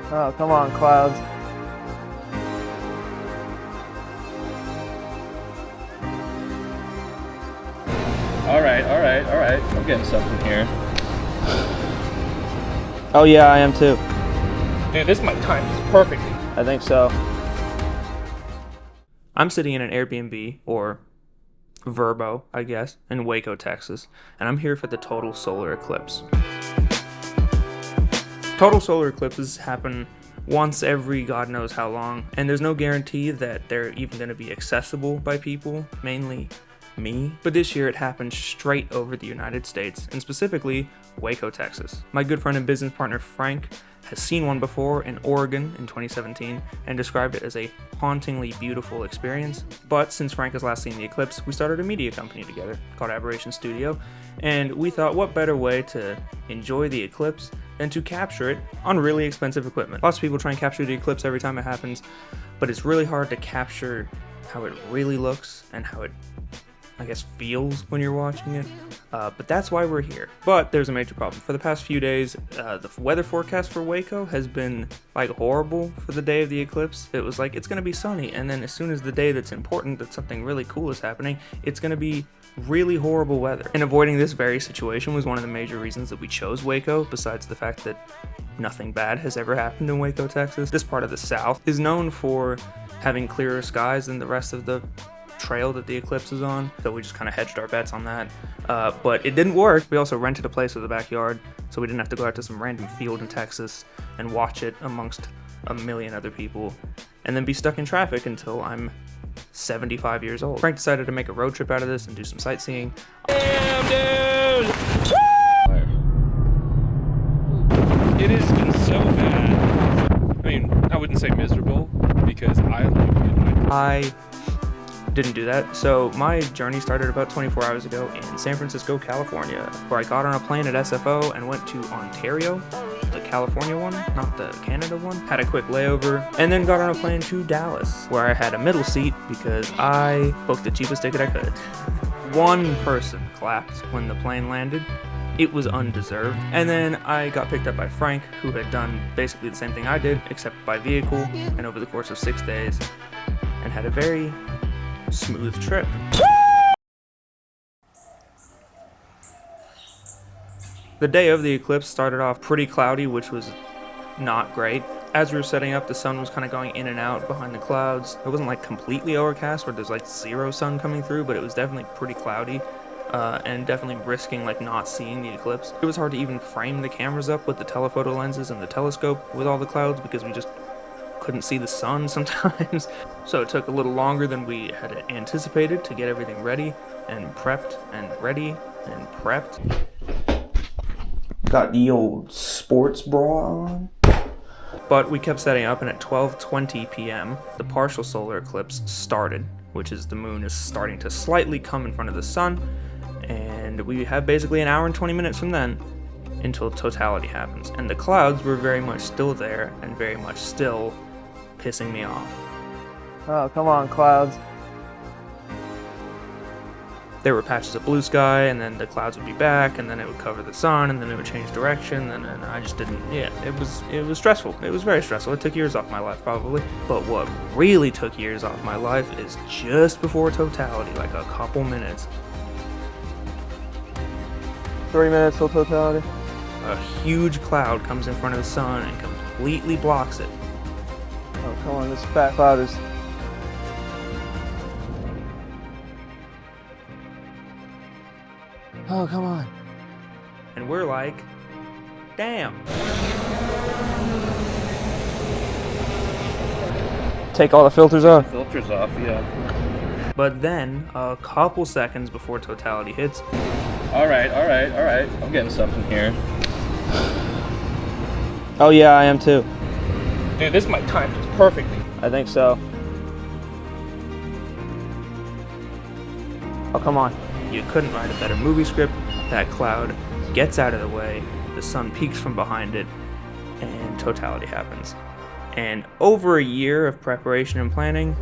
Oh, come on, clouds. All right. I'm getting something here. Oh yeah, I am too. Dude, this might time this perfectly. I think so. I'm sitting in an Airbnb, or Verbo, I guess, in Waco, Texas, and I'm here for the Total Solar Eclipse. Total solar eclipses happen once every God knows how long, and there's no guarantee that they're even going to be accessible by people, mainly me. But this year it happened straight over the United States, and specifically Waco, Texas. My good friend and business partner Frank has seen one before in Oregon in 2017 and described it as a hauntingly beautiful experience. But since Frank has last seen the eclipse, we started a media company together called Aberration Studio, and we thought what better way to enjoy the eclipse than to capture it on really expensive equipment. Lots of people try and capture the eclipse every time it happens, but it's really hard to capture how it really looks and how it, I guess, feels when you're watching it. But that's why we're here. But there's a major problem. For the past few days, the weather forecast for Waco has been like horrible for the day of the eclipse. It was like, it's gonna be sunny, and then as soon as the day that's important, that something really cool is happening, it's gonna be really horrible weather. And avoiding this very situation was one of the major reasons that we chose Waco, besides the fact that nothing bad has ever happened in Waco, Texas. This part of the South is known for having clearer skies than the rest of the trail that the eclipse is on, so we just kind of hedged our bets on that. But it didn't work. We also rented a place with a backyard, so we didn't have to go out to some random field in Texas and watch it amongst a million other people and then be stuck in traffic until I'm 75 years old. Frank decided to make a road trip out of this and do some sightseeing. Damn, dude! It has been so bad. I mean, I wouldn't say miserable, because I like it. I didn't do that. So my journey started about 24 hours ago in San Francisco, California, where I got on a plane at SFO and went to Ontario, the California one, not the Canada one. Had a quick layover, and then got on a plane to Dallas, where I had a middle seat because I booked the cheapest ticket I could. One person clapped when the plane landed. It was undeserved. And then I got picked up by Frank, who had done basically the same thing I did, except by vehicle, and over the course of 6 days, and had a very smooth trip. The day of the eclipse started off pretty cloudy, which was not great. As we were setting up, the sun was kind of going in and out behind the clouds. It wasn't like completely overcast where there's like zero sun coming through, but it was definitely pretty cloudy, and definitely risking like not seeing the eclipse. It was hard to even frame the cameras up with the telephoto lenses and the telescope with all the clouds because we just couldn't see the sun sometimes. So it took a little longer than we had anticipated to get everything ready and prepped and ready and prepped. Got the old sports bra on. But we kept setting up, and at 12:20 p.m. the partial solar eclipse started, which is the moon is starting to slightly come in front of the sun, and we have basically an hour and 20 minutes from then until totality happens. And the clouds were very much still there and very much still pissing me off. Oh, come on, clouds. There were patches of blue sky, and then the clouds would be back, and then it would cover the sun, and then it would change direction, and I just didn't, it was stressful. It was very stressful. It took years off my life, probably. But what really took years off my life is just before totality, like a couple minutes. 3 minutes till totality. A huge cloud comes in front of the sun and completely blocks it. Oh, come on, this fat cloud is... Oh, come on. And we're like, damn. Take all the filters off. Filters off, yeah. But then, a couple seconds before totality hits... All right. I'm getting something here. Oh yeah, I am too. Dude, this might time this perfectly. I think so. Oh, come on. You couldn't write a better movie script. That cloud gets out of the way, the sun peeks from behind it, and totality happens. And over a year of preparation and planning,